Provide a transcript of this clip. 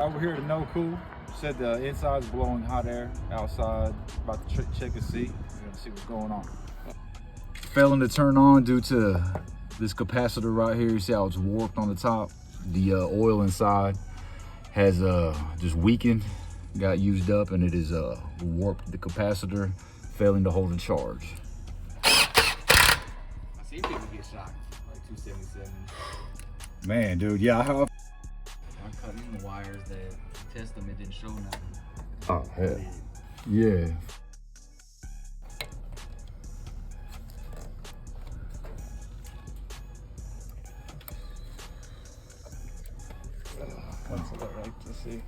Over here to No Cool. Said the inside's blowing hot air outside. About to check and see. We're gonna see what's going on. Failing to turn on due to this capacitor right here. You see how it's warped on the top? The oil inside has just weakened, got used up, and it is warped the capacitor, failing to hold the charge. I seen people get shocked, like 277. Man, dude, yeah, I have. I cut in the wires that test them, it didn't show nothing. Oh, hell. Yeah. What's it like to see?